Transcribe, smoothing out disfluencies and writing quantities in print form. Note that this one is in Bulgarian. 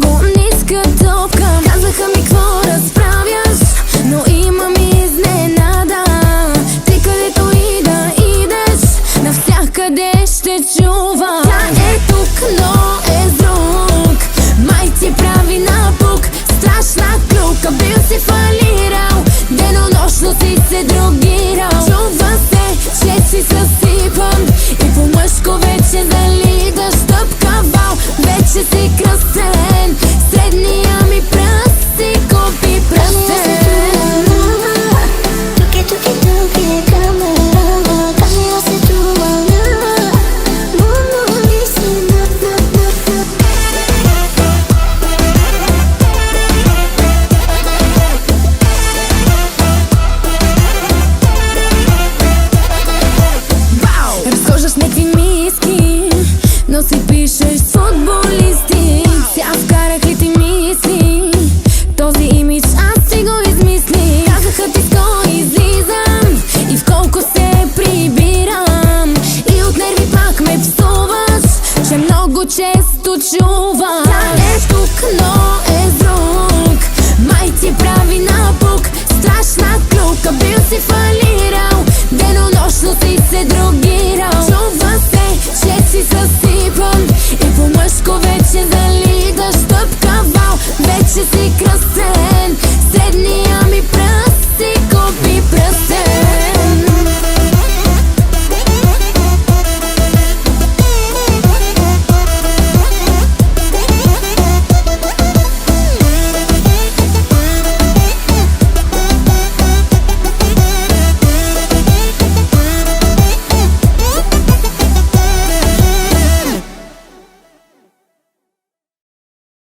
много ниска топка. Казаха ми какво разправяш, но имам изненада. Ти където и да идеш, навсякъде ще чува. Тя е тук, но е с друг. Май ти прави напук, страшна клюка. Бил си фалит,